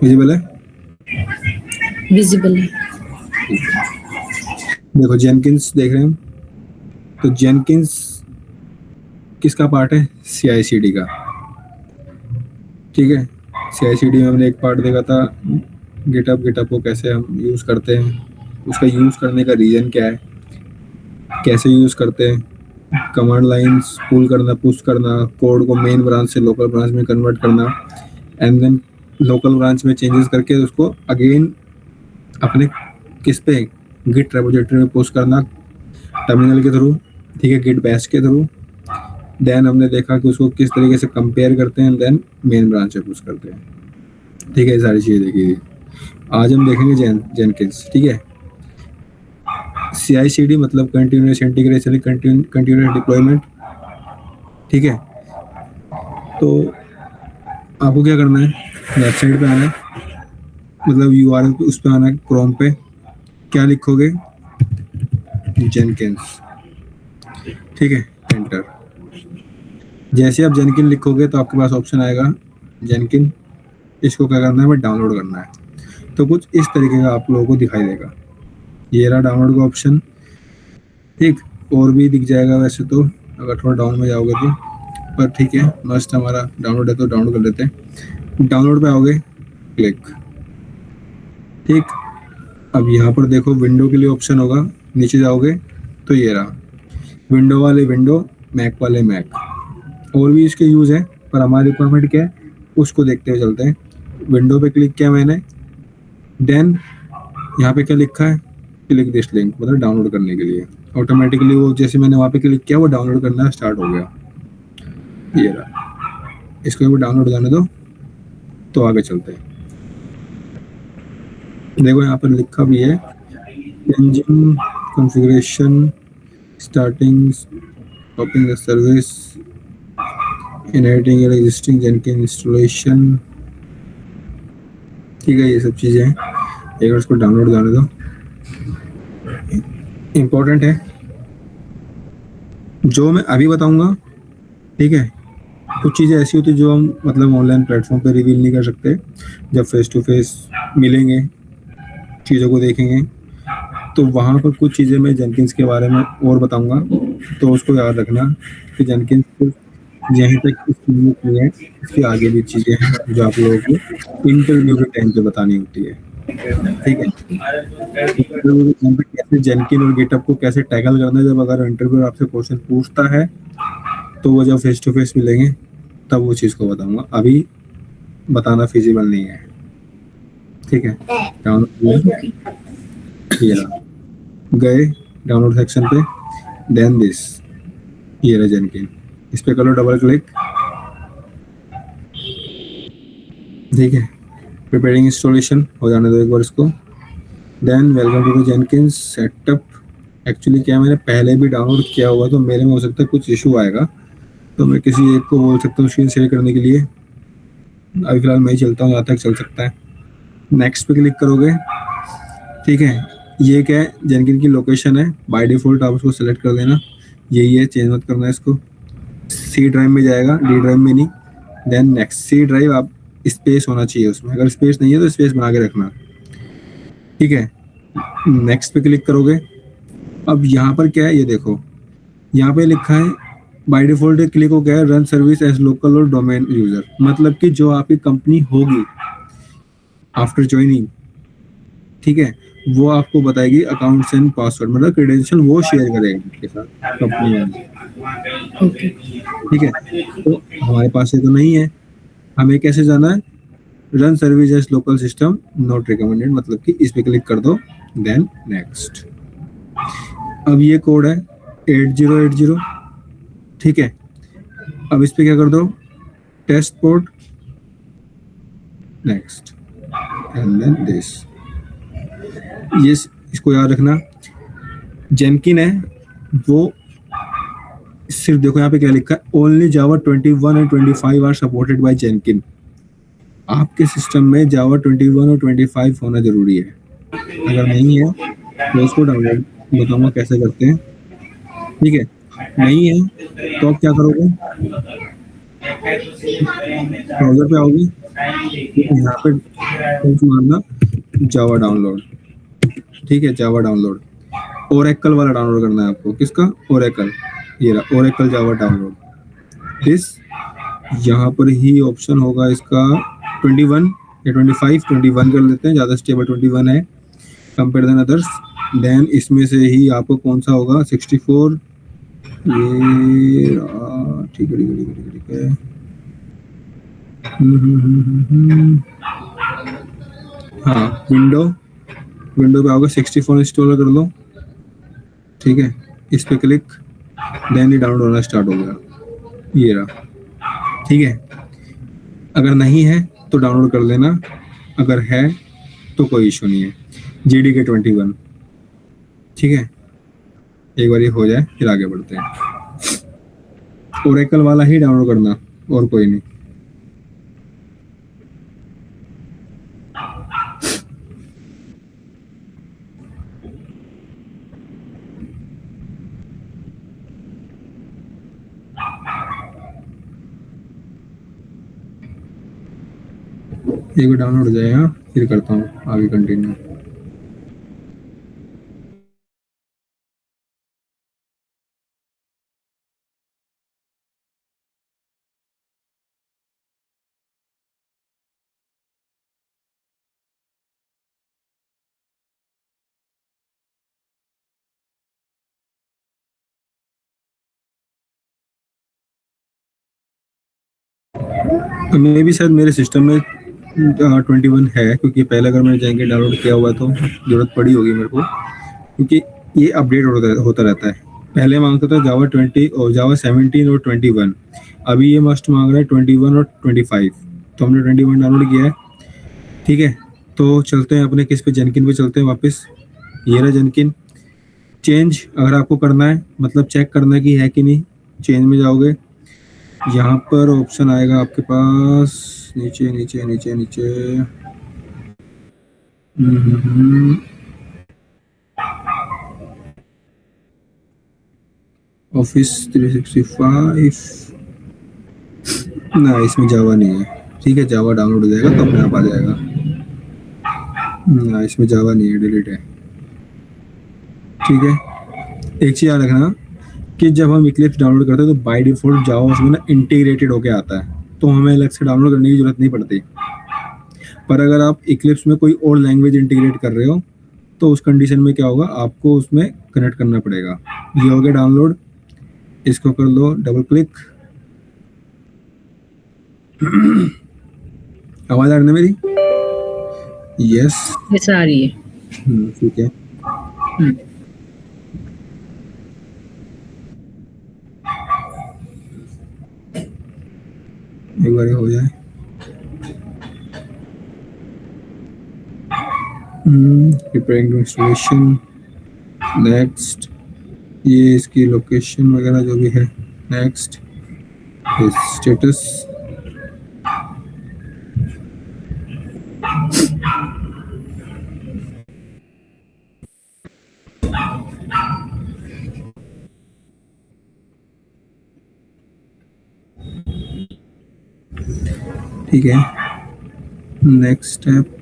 Visible है? Visible है। देखो जेनकिंस देख रहे हैं हम, तो जेनकिंस किसका पार्ट है? CI/CD का। ठीक है, CI/CD में हमने एक पार्ट देखा था गिटहब को कैसे हम यूज़ करते हैं, उसका यूज़ करने का रीज़न क्या है, कैसे यूज़ करते हैं, कमांड लाइंस पुल करना, पुश करना, कोड को मेन ब्रांच से लोकल ब्रांच में कन्वर्ट करना, एंड देन लोकल ब्रांच में चेंजेस करके उसको अगेन अपने किस पे, गिट रेपोजिटरी में पुश करना टर्मिनल के थ्रू। ठीक है, गिट बैश के थ्रू। देन हमने देखा कि उसको किस तरीके से कंपेयर करते हैं, देन मेन ब्रांच में पुश करते हैं। ठीक है, ये सारी चीज़ें देखी थी। आज हम देखेंगे जेनकिंस। ठीक है, CI/CD मतलब कंटिन्यूअस इंटीग्रेशन, कंटिन्यूअस डिप्लॉयमेंट। ठीक है, तो आपको क्या करना है, वेबसाइट पे आना है, मतलब URL पे, उस पे आना है, क्रोम पे। क्या लिखोगे? जेनकिंस। ठीक है, एंटर। जैसे आप जेनकिन लिखोगे तो आपके पास ऑप्शन आएगा जेनकिन। इसको क्या करना है, हमें डाउनलोड करना है। तो कुछ इस तरीके का आप लोगों को दिखाई देगा, ये रहा डाउनलोड का ऑप्शन। ठीक, और भी दिख जाएगा वैसे तो, अगर थोड़ा डाउन में जाओगे तो, पर ठीक है, मस्त हमारा डाउनलोड है तो डाउनलोड कर लेते हैं। डाउनलोड पे आओगे, क्लिक। ठीक, अब यहाँ पर देखो विंडो के लिए ऑप्शन होगा, नीचे जाओगे तो ये रहा, विंडो वाले विंडो, मैक वाले मैक। और भी इसके यूज़ है, पर हमारी रिक्वायरमेंट क्या है उसको देखते हुए चलते हैं। विंडो पे क्लिक किया मैंने, देन यहाँ पे क्या लिखा है, क्लिक दिस लिंक, मतलब डाउनलोड करने के लिए। ऑटोमेटिकली वो जैसे मैंने वहाँ पे क्लिक किया, वो डाउनलोड करना स्टार्ट हो गया। ये रहा, इसको भी डाउनलोड करने दो तो आगे चलते हैं। देखो यहाँ पर लिखा भी है, engine configuration, starting, stopping the service, inheriting existing जेनकिन installation. ठीक है, ये सब चीज़ें हैं, एक बार इसको डाउनलोड करने दो, इम्पोर्टेंट है जो मैं अभी बताऊंगा। ठीक है, कुछ चीज़ें ऐसी होती है जो हम मतलब ऑनलाइन प्लेटफॉर्म पे रिवील नहीं कर सकते, जब फेस टू फेस मिलेंगे, चीज़ों को देखेंगे, तो वहाँ पर कुछ चीज़ें मैं जेनकिंस के बारे में और बताऊंगा। तो उसको याद रखना कि जेनकिंस यहीं तक इसकी लिमिट नहीं है, इसके आगे भी चीज़ें हैं जो आप लोगों को इंटरव्यू के टाइम पे बतानी होती है। ठीक है, इंटरव्यू के टाइम पे कैसे जेनकिन और गिटहब को कैसे टैकल करना है, जब अगर इंटरव्यू आपसे क्वेश्चन पूछता है तो वो जब फेस टू फेस मिलेंगे तब वो चीज़ को बताऊंगा, अभी बताना फिजिबल नहीं है। ठीक है, डाउनलोड गए डाउनलोड सेक्शन पे, देन दिस, ये रहा जेनकिन, इस पे करो डबल क्लिक। ठीक है, प्रिपेयरिंग इंस्टॉलेशन हो जाने दो एक बार इसको। Then welcome to the Jenkins setup. Actually क्या, मैंने पहले भी डाउनलोड किया हुआ, तो मेरे में हो सकता है कुछ इशू आएगा, तो मैं किसी एक को बोल सकता हूँ स्क्रीन शेयर करने के लिए। अभी फिलहाल मैं ही चलता हूँ, यहाँ तक चल सकता है। नेक्स्ट पे क्लिक करोगे। ठीक है, ये क्या है, जेनकिन की लोकेशन है, बाय डिफॉल्ट आप उसको सेलेक्ट कर देना, यही है, चेंज मत करना है इसको। C ड्राइव में जाएगा, D ड्राइव में नहीं। देन नेक्स्ट C ड्राइव, आप स्पेस होना चाहिए उसमें, अगर स्पेस नहीं है तो स्पेस बना के रखना। ठीक है, नेक्स्ट पे क्लिक करोगे। अब यहाँ पर क्या है, ये देखो, यहाँ पे लिखा है बाय डिफॉल्ट क्लिक हो गया है रन सर्विस एज लोकल और डोमेन यूजर, मतलब कि जो आपकी कंपनी होगी आफ्टर ज्वाइनिंग, ठीक है, वो आपको बताएगी अकाउंट्स एंड पासवर्ड, मतलब क्रेडेंशियल वो शेयर करेगी आपके साथ कंपनी में। ओके। ठीक है, तो हमारे पास ये तो नहीं है, हमें कैसे जाना है, run service as local system not recommended, मतलब कि इस पे क्लिक कर दो, देन नेक्स्ट। अब ये कोड है 8080। ठीक है, अब इस पे क्या कर दो, test port, next, and then this. ये इसको याद रखना, जेनकिन है वो सिर्फ, देखो यहाँ पे क्या लिखा है, only Java 21 and 25 are supported by Jenkin. आपके सिस्टम में जावा 21 और 25 होना जरूरी है, अगर नहीं है तो उसको डाउनलोड बताऊंगा कैसे करते हैं। ठीक है, नहीं है तो आप क्या करोगे, ब्राउजर पे आओगे, यहाँ पे मारना जावा डाउनलोड, ठीक है, जावा डाउनलोड। ओरेकल वाला डाउनलोड करना है आपको। किसका? ओरेकल। ये रहा ओरेकल जावा डाउनलोड। इस यहाँ पर ही ऑप्शन होगा इसका 21 या 25, 21 कर लेते हैं, ज़्यादा स्टेबल 21 है कंपेयर देन अदर्स। देन इसमें से ही आपको कौन सा होगा? 64। ये ठीक है, ठीक है, ठीक है, ठीक है। हाँ, विंडो पे आओगे, 64 इंस्टॉल कर लो, ठीक है, इस पे क्लिक, देन ये डाउनलोड होना स्टार्ट हो गया। ये रहा, ठीक है। अगर नहीं है तो डाउनलोड कर लेना, अगर है तो कोई इशू नहीं है। JDK 21, ठीक है। एक बार ये हो जाए फिर आगे बढ़ते हैं। ओरेकल वाला ही डाउनलोड करना, और कोई नहीं। एक बार डाउनलोड हो जाए, हाँ, फिर करता हूँ आगे कंटिन्यू। मे भी शायद मेरे सिस्टम में 21 है, क्योंकि पहले अगर मैंने जाएंगे डाउनलोड किया हुआ तो जरूरत पड़ी होगी मेरे को, क्योंकि ये अपडेट होता रहता है। पहले मांगता था जावा 20 और जावा 17 और 21, अभी ये मस्ट मांग रहा है 21 और 25। तो हमने 21 डाउनलोड किया है, ठीक है। तो चलते हैं अपने किस पे, जेनकिन पे चलते हैं वापस। ये रहा जेनकिन। चेंज अगर आपको करना है, मतलब चेक करना है कि है कि नहीं, चेंज में जाओगे, यहाँ पर ऑप्शन आएगा आपके पास नीचे नीचे नीचे नीचे, ऑफिस 365 ना, इसमें जावा नहीं है, ठीक है। जावा डाउनलोड हो जाएगा तो अपने आप आ जाएगा ना, इसमें जावा नहीं है, डिलीट है, ठीक है। एक चीज़ याद रखना कि जब हम इक्लिप्स डाउनलोड करते हैं तो बाय डिफॉल्ट जावा उसमें ना इंटीग्रेटेड होके आता है, तो हमें अलग से डाउनलोड करने की जरूरत नहीं पड़ती। पर अगर आप इक्लिप्स में कोई और लैंग्वेज इंटीग्रेट कर रहे हो तो उस कंडीशन में क्या होगा, आपको उसमें कनेक्ट करना पड़ेगा। ये हो गया डाउनलोड, इसको कर लो डबल क्लिक। आवाज आ रही है मेरी? यस, ऐसा आ रही है। ठीक है। एक बार हो जाए। Preparing to installation, next. ये इसकी लोकेशन वगैरह जो भी है, नेक्स्ट। स्टेटस, ठीक है। नेक्स्ट स्टेप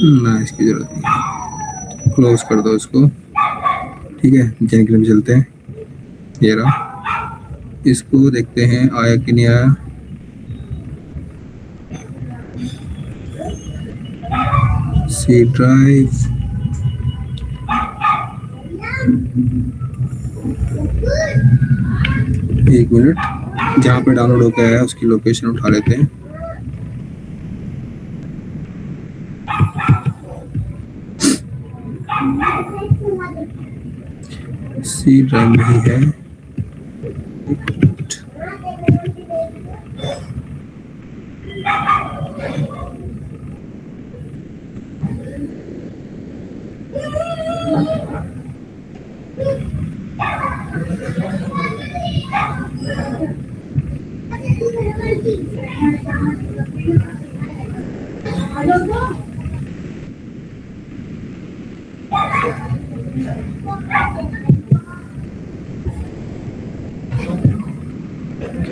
ना, इसकी जरूरत नहीं, क्लोज कर दो इसको, ठीक है। जेनकिन में चलते हैं। ये रहा, इसको देखते हैं आया कि नहीं आया। सी ड्राइव, एक मिनट, जहाँ पे डाउनलोड होकर आया उसकी लोकेशन उठा लेते हैं। सी ड्राइव में ही है,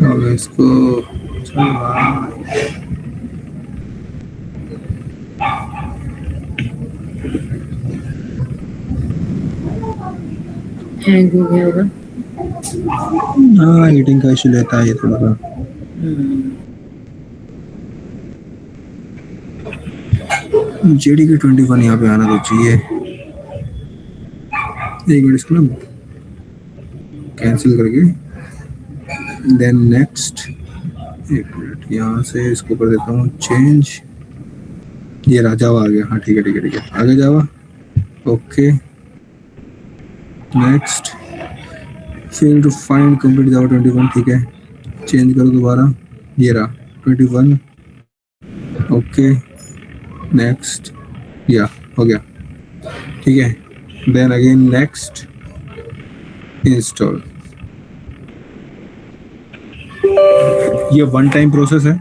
अब इसको चल भाई। हैंग हो गया होगा। हाँ हीटिंग का इशू लेता है ये थोड़ा सा। JDK 21 यहाँ पे आना तो चाहिए। एक मिनट इसको ना कैंसिल करके देन नेक्स्ट। एक मिनट यहाँ से इसको कर देता हूँ चेंज। ये रहा जावा आ गया। हाँ ठीक है ठीक है ठीक है, आ गया Java. Okay next. Fail to find complete Java 21। ठीक है चेंज करो दोबारा। ये रहा 21। Okay next. या हो गया ठीक है। Then again next install. ये वन टाइम प्रोसेस है।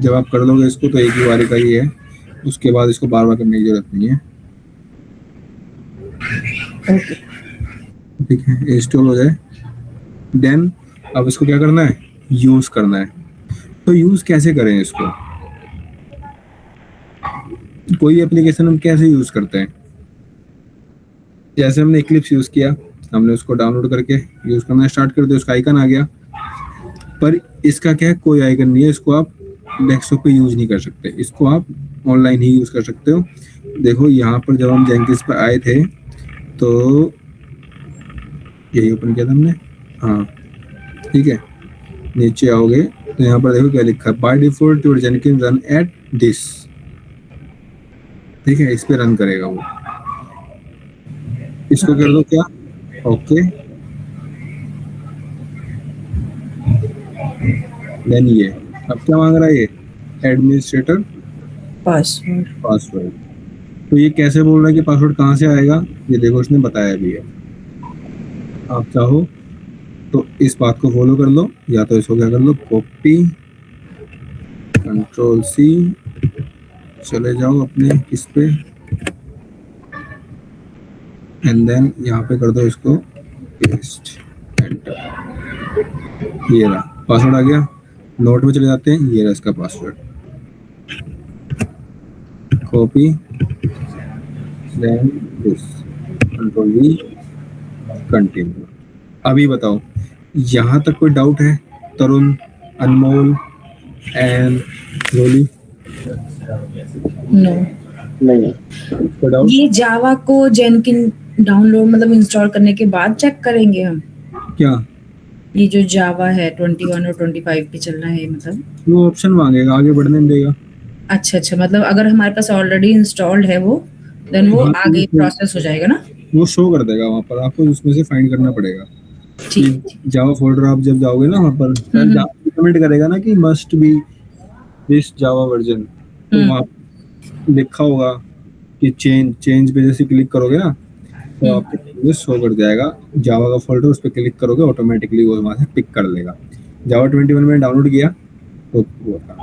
जब आप कर लोगे इसको तो एक ही बारी का ही है, उसके बाद इसको बार बार करने की जरूरत नहीं है। ओके। ठीक है इंस्टॉल हो जाए देन अब इसको क्या करना है, यूज करना है। तो यूज कैसे करें इसको, कोई एप्लीकेशन हम कैसे यूज करते हैं। जैसे हमने इक्लिप्स यूज किया, हमने उसको डाउनलोड करके यूज करना स्टार्ट कर दिया, उसका आइकन आ गया। पर इसका क्या है, कोई आइकन नहीं है, इसको आप डेस्कटॉप पे यूज नहीं कर सकते, इसको आप ऑनलाइन ही यूज कर सकते हो। देखो यहाँ पर जब हम जेंकिंस पे आए थे तो यही ओपन किया था हमने। हाँ ठीक है नीचे आओगे तो यहाँ पर देखो क्या लिखा है, by default your Jenkins run at this. ठीक है इस पे रन करेगा वो। इसको कर दो क्या, ओके देन ये अब क्या मांग रहा है, ये एडमिनिस्ट्रेटर पासवर्ड। पासवर्ड। तो ये कैसे बोल रहा है कि पासवर्ड कहाँ से आएगा, ये देखो उसने बताया भी है। आप चाहो तो इस बात को फॉलो कर लो, या तो इसको क्या कर लो कॉपी कंट्रोल सी, चले जाओ अपने किस पे एंड देन यहाँ पे कर दो इसको पेस्ट एंटर। ये रहा पासवर्ड आ गया। नोट में चले जाते हैं, ये रहा इसका password, copy then this control V continue. अभी बताओ यहाँ तक कोई डाउट है, तरुण, अनमोल एंड रोली? नो नहीं कोई डाउट? ये जावा को जेनकिन डाउनलोड मतलब इंस्टॉल करने के बाद चेक करेंगे हम, क्या ये जो जावा है 21 और 25 पे चल रहा है मतलब। वो ऑप्शन मांगेगा, आगे बढ़ने नहीं देगा। अच्छा मतलब अगर हमारे पास ऑलरेडी इंस्टॉल्ड है वो, देन वो हाँ, आगे तो प्रोसेस हो जाएगा ना। वो शो कर देगा वहाँ पर, आपको उसमें से फाइंड करना पड़ेगा। ठीक। जावा फोल्डर आप जब जाओगे ना वहाँ पर कमेंट करेगा ना कि must be this Java version, तो वहाँ लिखा होगा कि चेंज पे जैसे क्लिक करोगे ना तो आपको शो कर जाएगा जावा का फोल्डर, उस पर क्लिक करोगे ऑटोमेटिकली वो वहाँ से पिक कर लेगा। जावा 21 में डाउनलोड किया तो वो था।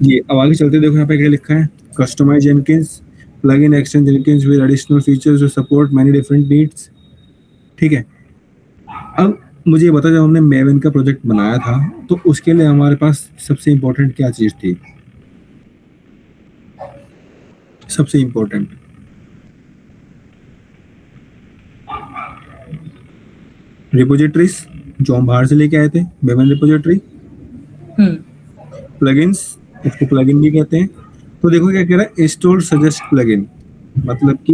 ये अब आगे चलते देखो यहाँ पे क्या लिखा है, customize Jenkins plugin extend Jenkins with additional features जो सपोर्ट मैनी डिफरेंट नीड्स। ठीक है अब मुझे बता, जब हमने मेवन का प्रोजेक्ट बनाया था तो उसके लिए हमारे पास सबसे इम्पोर्टेंट क्या चीज थी, सबसे इम्पोर्टेंट रिपोजिटरीज जो हम बाहर से लेके आए थे, मेवन रिपोजिटरी। प्लगइन्स, इसको प्लगइन भी कहते हैं। तो देखो क्या कह रहा है, इंस्टॉल सजेस्ट प्लगइन, मतलब कि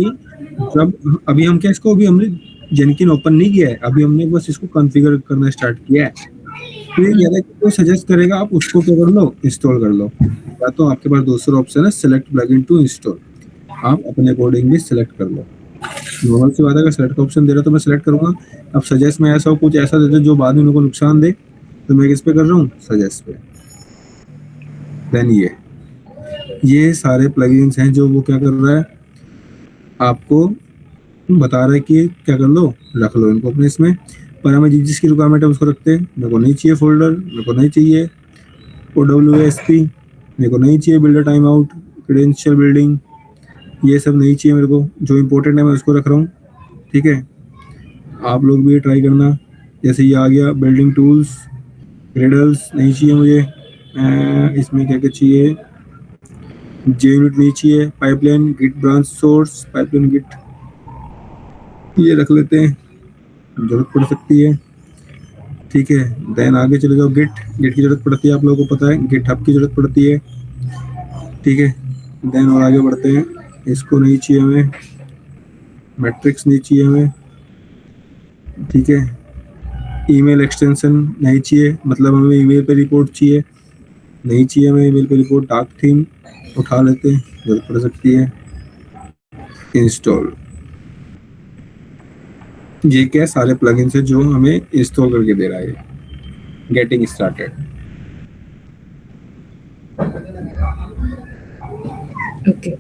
जब अभी हम क्या इसको अभी हमने जेनकिन ओपन नहीं किया है, अभी हमने बस इसको कॉन्फ़िगर करना स्टार्ट किया है। तो ये कह रहा है कि कोई सजेस्ट करेगा आप उसको क्या कर लो, इंस्टॉल कर लो। या तो आपके पास दूसरा ऑप्शन है सेलेक्ट प्लगइन टू इंस्टॉल, आप अपने अकॉर्डिंग भी सिलेक्ट कर लो। नॉर्मल सी बात है, अगर सेलेक्ट का ऑप्शन दे रहा तो मैं सेलेक्ट करूंगा। अब सजेस्ट में ऐसा हो, कुछ ऐसा दे दो जो बाद में उनको नुकसान दे, तो मैं किस पे कर रहा हूँ, सजेस्ट पे। देन ये सारे प्लगइन्स हैं जो वो क्या कर रहा है, आपको बता रहा है कि क्या कर लो, रख लो इनको अपने इसमें। पर हमें जिसकी रिक्वायरमेंट है उसको रखते हैं। मेरे को नहीं चाहिए फोल्डर, मेरे को नहीं चाहिए OWASP, मेरे को नहीं चाहिए builder time out, credential building, ये सब नहीं चाहिए मेरे को। जो इम्पोर्टेंट है मैं उसको रख रहा हूँ। ठीक है आप लोग भी ट्राई करना। जैसे ये आ गया बिल्डिंग टूल्स, ग्रेडल्स नहीं चाहिए मुझे। इसमें क्या क्या चाहिए, JUnit नहीं चाहिए, pipeline Git branch source, pipeline Git ये रख लेते हैं, जरूरत पड़ सकती है। ठीक है, देन आगे चले जाओ, गिट गिट की जरूरत पड़ती है, आप लोगों को पता है, गिट हब की जरूरत पड़ती है। ठीक है, देन और आगे बढ़ते हैं, इसको नहीं चाहिए हमें, मैट्रिक्स नहीं चाहिए हमें। ठीक है, ईमेल एक्सटेंशन नहीं चाहिए, मतलब हमें ईमेल पे रिपोर्ट चाहिए, नहीं चाहिए हमें ईमेल पे रिपोर्ट। डार्क थीम उठा लेते हैं, जरूरत पड़ सकती है। इंस्टॉल, ये क्या सारे प्लगइन्स है जो हमें इंस्टॉल करके दे रहा है। Getting started, okay.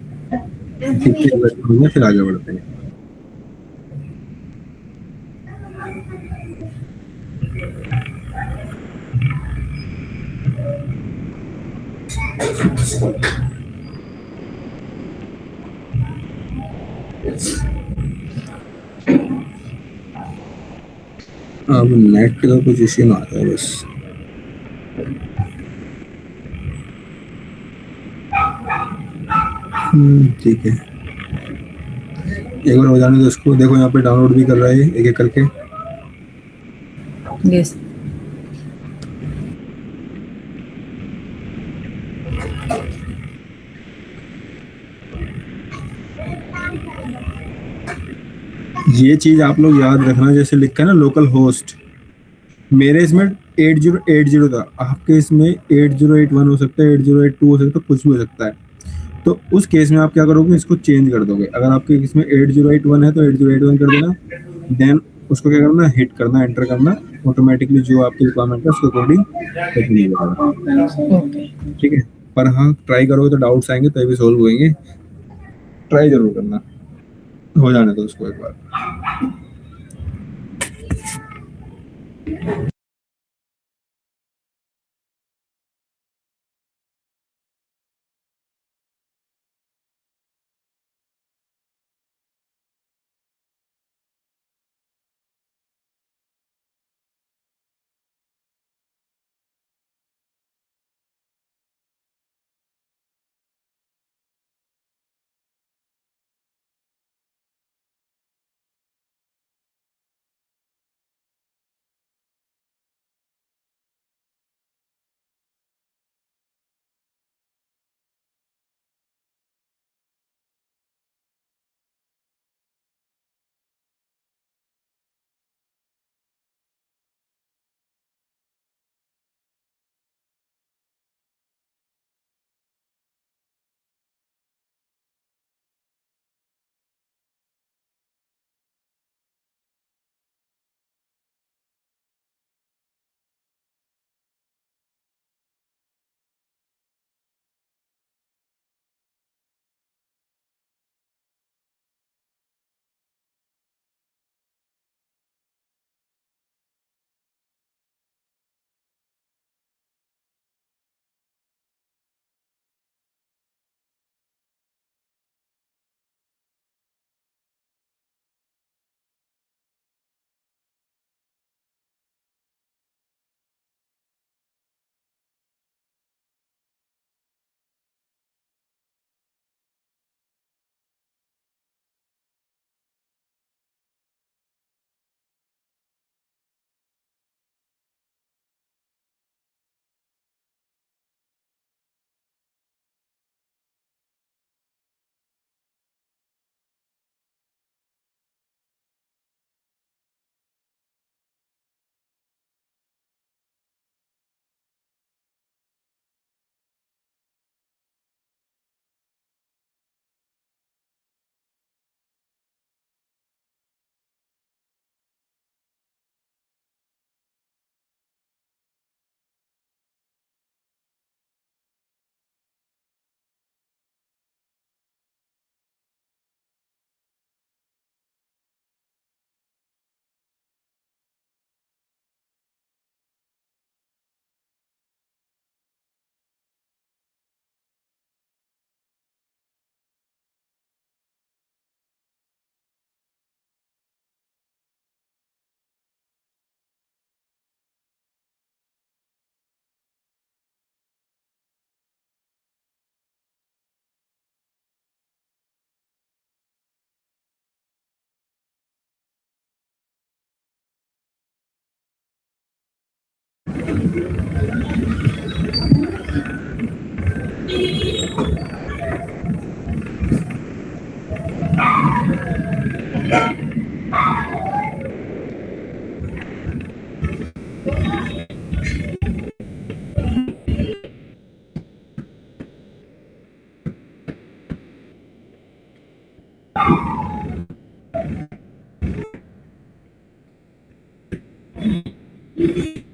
फिर आगे बढ़ते हैं। अब नेट का कुछ इश्यू ना आता है बस। ठीक है, एक बार बजाने दो इसको, देखो यहाँ पे डाउनलोड भी कर रहा है एक एक करके। यस। ये चीज आप लोग याद रखना, जैसे लिखा है ना लोकल होस्ट, मेरे इसमें 8080 था, आपके इसमें 8081 हो सकता है, 8082 हो सकता है, कुछ भी हो सकता है। तो उस केस में आप क्या करोगे, इसको चेंज कर दोगे। अगर आपके इसमें 8081 है तो 8081 कर देना, देन उसको क्या करना, हिट करना, एंटर करना, ऑटोमेटिकली जो आपकी रिक्वायरमेंट है उसके अकॉर्डिंग सेट हो जाएगा। ओके। ठीक है, पर हाँ ट्राई करोगे तो डाउट्स आएंगे तभी सॉल्व होंगे, ट्राई जरूर करना, हो जाने दो उसको एक बार।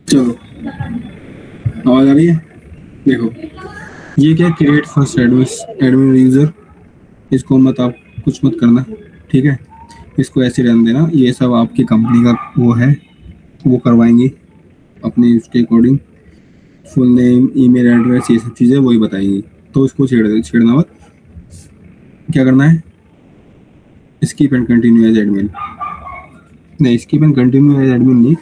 चलो, आवाज आ रही है? देखो, ये क्या, क्रिएट फर्स्ट एडमिन यूजर, इसको मत आप कुछ मत करना, ठीक है? इसको ऐसे रहने देना, ये सब आपकी कंपनी का वो है, वो करवाएंगी अपनी उसके according, full name, email address, ये सब चीज़ें वही बताएंगी, तो इसको छेड़ना मत। क्या करना है, skip and continue as admin, नहीं skip and continue as admin नहीं,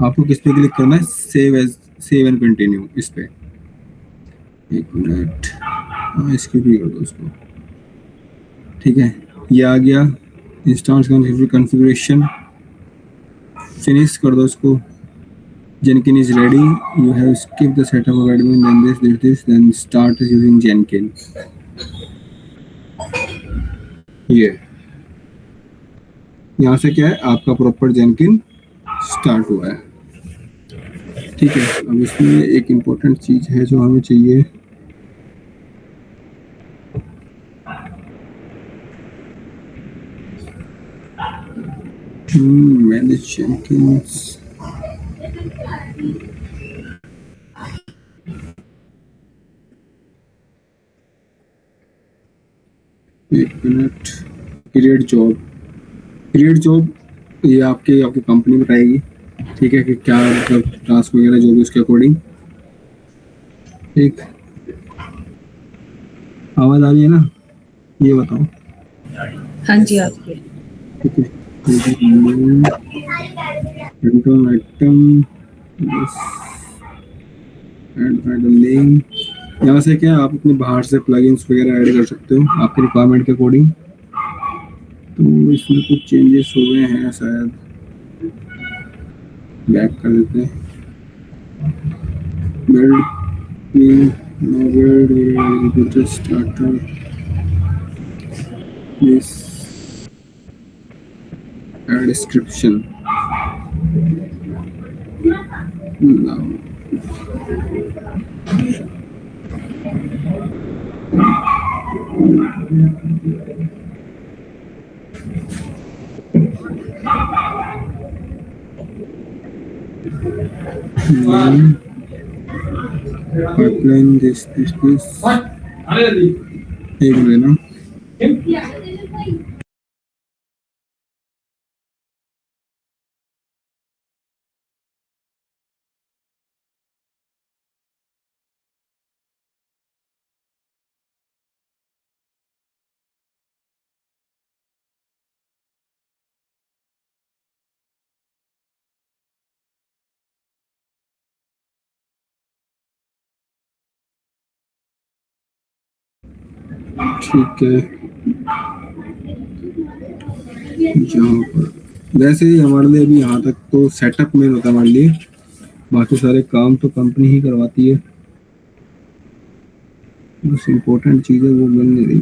आपको किस पे क्लिक करना है, सेव एंड कंटिन्यू, इस पे। एक मिनट, हाँ स्किप ही कर दो उसको, ठीक है? ये आ गया, इंस्टॉल कॉन्फ़िगरेशन, फिनिश कर दो इसको। Jenkins is ready. You have skipped the setup of admin, then start using Jenkins. ये यहाँ से क्या है, आपका प्रॉपर Jenkins स्टार्ट हुआ है, ठीक है? अब इसमें एक इम्पोर्टेंट चीज है जो हमें चाहिए, मैनेज Jenkins। एक मिनट, क्रिएट जॉब, ये आपकी कंपनी बताएगी, ठीक है, कि क्या मतलब टास्क वगैरह जो भी उसके अकॉर्डिंग, ठीक? आवाज आ रही है ना? ये बताओ। हाँ जी, आपके ठीक है, आइटम, ऐड नेम, यहाँ से क्या आप अपने बाहर से प्लगइन्स वगैरह ऐड कर सकते हो आपकी रिक्वायरमेंट के अकॉर्डिंग। तो इसमें कुछ चेंजेस हुए हैं शायद, बैक कर देते हैं। Build starter, this add description, pipeline, this एक मिनट ना, ठीक है? जहाँ पर वैसे ही हमारे लिए अभी यहाँ तक तो सेटअप मेन होता है हमारे लिए, बाकी सारे काम तो कंपनी ही करवाती है, बस इम्पोर्टेंट चीज़ है वो मिल नहीं रही।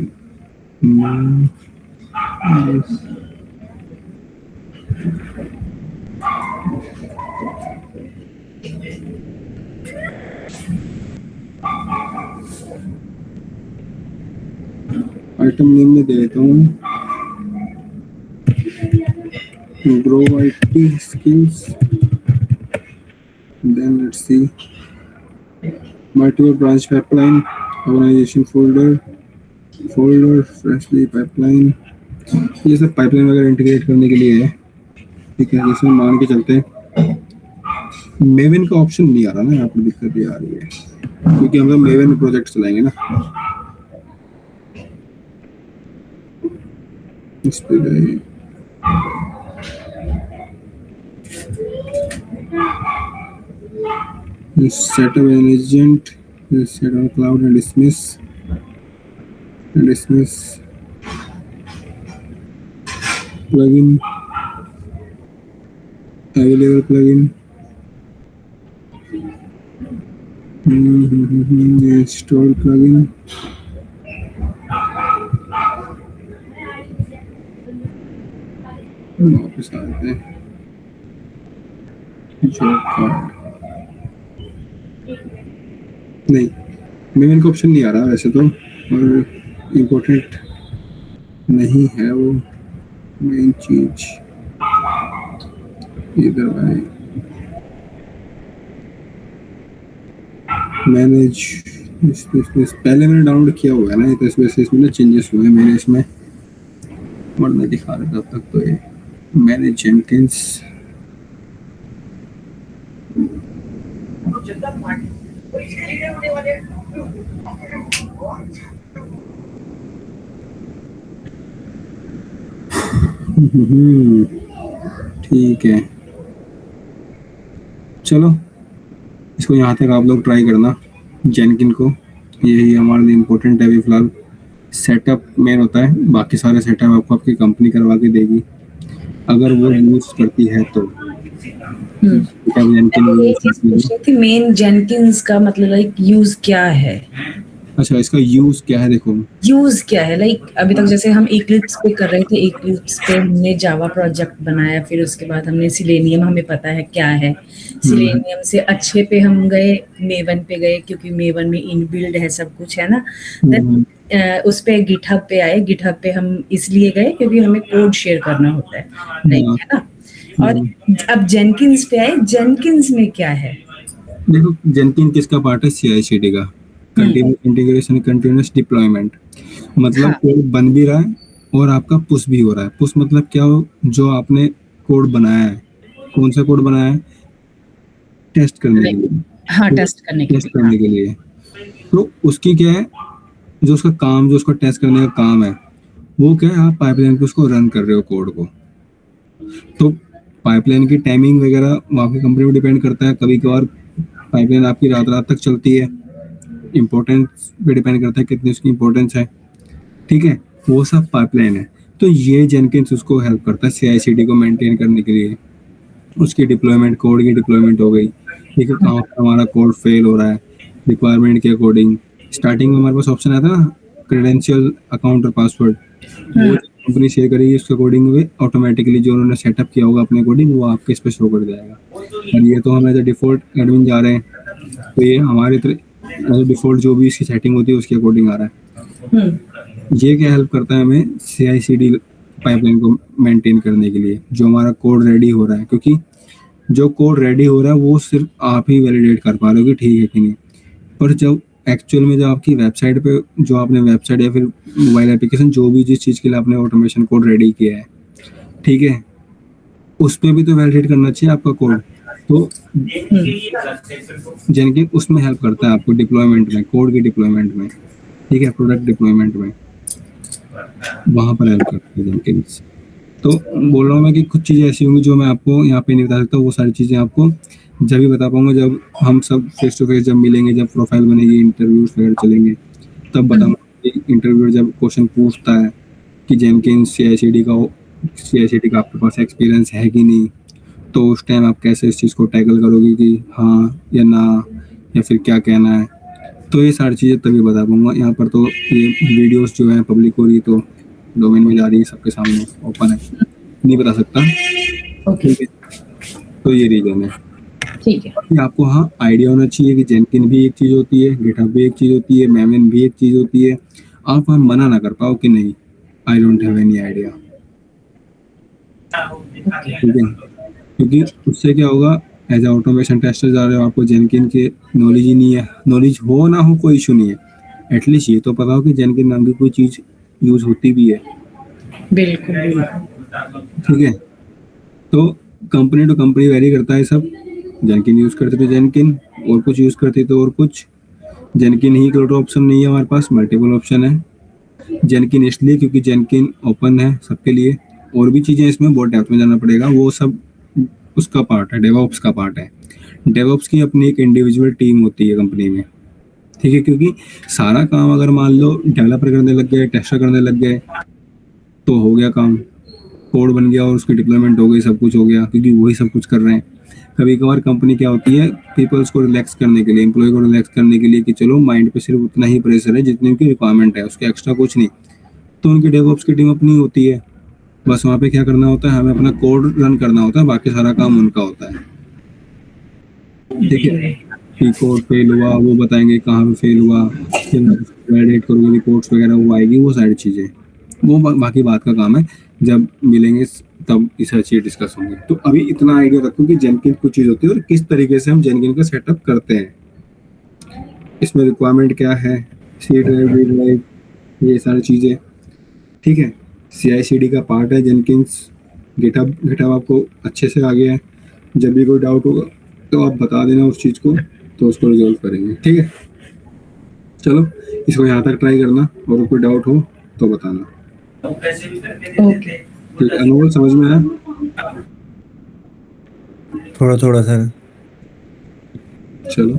आइटम नेम में दे देता हूँ, grow IT skills, then let's see multiple branch pipeline, organization folder, freshly pipeline, ये सब पाइपलाइन वगैरह इंटीग्रेट करने के लिए है, ठीक है? जैसे मान के चलते हैं मेवन का ऑप्शन नहीं आ रहा ना, यहाँ पर दिक्कत ये आ रही है क्योंकि हम लोग मेवन में प्रोजेक्ट चलाएंगे ना, इस पे गए, set up an agent, set on cloud and dismiss plugin, available plugin, install plugin, वापस आते हैं, जॉब कार्ड नहीं, मेन का ऑप्शन नहीं आ रहा वैसे तो, और इम्पोर्टेंट नहीं है वो मेन चीज। इधर आए, मैनेज, पहले मैंने डाउनलोड किया हुआ है ना, तो इस वजह से इसमें ना चेंजेस हुए हैं मेरे इसमें, वरना दिखा रहा था तब तक तो ये मैनेज जेनकिंस। ठीक है, चलो इसको यहाँ तक आप लोग ट्राई करना जेनकिन को, यही हमारे लिए इम्पोर्टेंट है अभी फिलहाल। सेटअप मेन होता है, बाकी सारे सेटअप आपको आपकी कंपनी करवा के देगी अगर वो यूज करती है तो। जेनकिन मैं ये चीज पूछ रही थी, मेन जेनकिंस का मतलब लाइक यूज क्या है? अच्छा, इसका यूज क्या है, देखो यूज क्या है, लाइक अभी तक जैसे हम इक्लिप्स पे कर रहे थे, इक्लिप्स पे हमने जावा प्रोजेक्ट बनाया, फिर उसके बाद हमने सिलेनियम, हमें पता है क्या है। सिलेनियम से अच्छे पे हम गए, मेवन पे गए, क्योंकि मेवन में इनबिल्ड है सब कुछ, है ना। देन उस पे गिटहब पे आए, गिटहब पे हम इसलिए गए क्योंकि हमें कोड शेयर करना होता है, लाइक, है ना। और अब जेनकिंस पे आए, जेनकिंस में क्या है? देखो जेनकिन किसका पार्ट है, CI/CD का, कंटिन्यूस इंटीग्रेशन, कंटिन्यूस डिप्लॉयमेंट। मतलब हाँ। कोड बन भी रहा है और आपका पुश भी हो रहा है। पुश मतलब क्या हो, जो आपने कोड बनाया है, कौन सा कोड बनाया है, टेस्ट करने के लिए, हाँ, टेस्ट करने के टेस्ट लिए, करने के लिए, तो उसकी क्या है, जो उसका काम, जो उसको टेस्ट करने का काम है, वो क्या है, आप पाइपलाइन पे उसको रन कर रहे हो कोड को। तो पाइपलाइन की टाइमिंग वगैरह वो आपकी कंपनी पर डिपेंड करता है। कभी कभार पाइपलाइन आपकी रात रात तक चलती है, इम्पोर्टेंस पे डिपेंड करता है कितनी उसकी इम्पोर्टेंस है, ठीक है, वो सब पाइपलाइन है। तो ये जेनकिंस उसको हेल्प करता है CI/CD को मेंटेन करने के लिए। उसकी डिप्लॉयमेंट, कोड की डिप्लॉयमेंट हो गई, ठीक है, कहाँ पर हमारा कोड फेल हो रहा है, रिक्वायरमेंट के अकॉर्डिंग। स्टार्टिंग में हमारे पास ऑप्शन आता है ना, क्रेडेंशियल, अकाउंट और पासवर्ड, वो कंपनी शेयर करेगी उसके अकॉर्डिंग, वे ऑटोमेटिकली जो उन्होंने सेटअप किया होगा अपने अकॉर्डिंग, वो आपके इस पे शो कर जाएगा। और ये तो हम एज डिफॉल्ट एडमिन जा रहे हैं, तो ये हमारे डिफॉल्ट जो भी इसकी सेटिंग होती है उसके अकॉर्डिंग आ रहा है। ये क्या हेल्प करता है हमें, CI/CD पाइपलाइन को मेंटेन करने के लिए, जो हमारा कोड रेडी हो रहा है, क्योंकि जो कोड रेडी हो रहा है वो सिर्फ आप ही वैलिडेट कर पा रहे हो कि ठीक है कि नहीं। पर जब एक्चुअल में, जब आपकी वेबसाइट पे, जो आपने वेबसाइट या फिर मोबाइल एप्लीकेशन, जो भी जिस चीज़ के लिए आपने ऑटोमेशन कोड रेडी किया है, ठीक है, उस पर भी तो वैलिडेट करना चाहिए आपका कोड। तो जेनकिन उसमें हेल्प करता है आपको डिप्लॉयमेंट में, कोड की डिप्लॉयमेंट में, ठीक है, प्रोडक्ट डिप्लॉयमेंट में, वहाँ पर हेल्प करता है जेनकिन। तो बोल रहा हूँ मैं कि कुछ चीज़ें ऐसी होंगी जो मैं आपको यहाँ पे नहीं बता सकता, वो सारी चीज़ें आपको जब भी बता पाऊंगा, जब हम सब फेस टू फेस जब मिलेंगे, जब प्रोफाइल बनेगी, इंटरव्यूज वगैरह चलेंगे, तब बताऊंगा कि इंटरव्यू जब क्वेश्चन पूछता है कि जेनकिन CI/CD का आपके पास एक्सपीरियंस है कि नहीं, तो उस टाइम आप कैसे इस चीज़ को टैकल करोगे कि हाँ या ना, या फिर क्या कहना है। तो ये सारी चीज़ें तभी बता पाऊंगा। यहाँ पर तो ये वीडियोस जो है पब्लिक हो रही है, तो डोमेन में जा रही है, सबके सामने ओपन है, नहीं बता सकता, ओके, ठीक है। तो ये रीजन है। ठीक है। बाकी आपको हाँ आइडिया होना चाहिए कि जेनकिन भी एक चीज़ होती है, गिटहब भी एक चीज़ होती है, मेवन भी एक चीज़ होती है। आप वहाँ मना ना कर पाओ कि नहीं, I don't have any idea, ठीक है। क्योंकि उससे क्या होगा, एज ए ऑटोमेशन टेस्टर जा रहे हो, आपको जेनकिन के नॉलेज ही नहीं है। नॉलेज हो ना हो कोई इशू नहीं है, एटलीस्ट ये तो पता हो कि जेनकिन नाम की कोई चीज़ यूज होती भी है, बिल्कुल, बिल्कुल। ठीक है। तो कंपनी टू कंपनी वेरी करता है सब। जेनकिन यूज करते तो जेनकिन, और कुछ यूज करते तो और कुछ। जेनकिन ही इकलौता ऑप्शन नहीं है हमारे पास, मल्टीपल ऑप्शन है। जेनकिन इसलिए क्योंकि जेनकिन ओपन है सबके लिए, और भी चीज़ें इसमें बहुत डेप्थ में जाना पड़ेगा, वो सब उसका पार्ट है, डेवऑप्स का पार्ट है। डेवऑप्स की अपनी एक इंडिविजुअल टीम होती है कंपनी में, ठीक है। क्योंकि सारा काम अगर मान लो डेवलपर करने लग गए, टेस्टर करने लग गए, तो हो गया काम, कोड बन गया और उसकी डिप्लॉयमेंट हो गई, सब कुछ हो गया, क्योंकि वही सब कुछ कर रहे हैं। कभी कभार कंपनी क्या होती है, पीपल्स को रिलैक्स करने के लिए, एम्प्लॉय को रिलैक्स करने के लिए कि चलो माइंड पे सिर्फ उतना ही प्रेशर है जितनी उनकी रिक्वायरमेंट है, उसके एक्स्ट्रा कुछ नहीं, तो उनकी डेवऑप्स की टीम अपनी होती है, बस वहाँ पे क्या करना होता है, हमें अपना कोड रन करना होता है, बाकी सारा काम उनका होता है। ठीक है, कि कोड फेल हुआ वो बताएंगे कहाँ पे फेल हुआ, फिर वैलिडेट करोगे रिपोर्ट्स वगैरह वो आएगी, वो सारी चीज़ें, वो बाकी बात का काम है, जब मिलेंगे तब इस हर चीज़ डिस्कस होंगे। तो अभी इतना आइडिया रखो कि जेनकिन कुछ चीज़ होती है और किस तरीके से हम जेनकिन का सेटअप करते हैं, इसमें रिक्वायरमेंट क्या है, सी ड्राइव डी ड्राइव, ये सारी चीज़ें। ठीक है, CI/CD का पार्ट है जेनकिन्स, गिटहब आपको अच्छे से आ गया है, जब भी कोई डाउट होगा तो आप बता देना उस चीज़ को, तो उसको रिजॉल्व करेंगे। ठीक है, चलो इसको यहाँ तक ट्राई करना, और कोई डाउट हो तो बताना। ओके। ठीक है, अनमोल समझ में आया? थोड़ा थोड़ा सर। चलो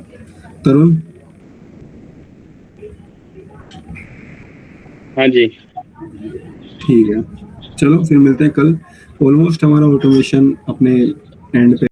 तरुण, हाँ जी। ठीक है, चलो फिर मिलते हैं कल। ऑलमोस्ट हमारा ऑटोमेशन अपने एंड पे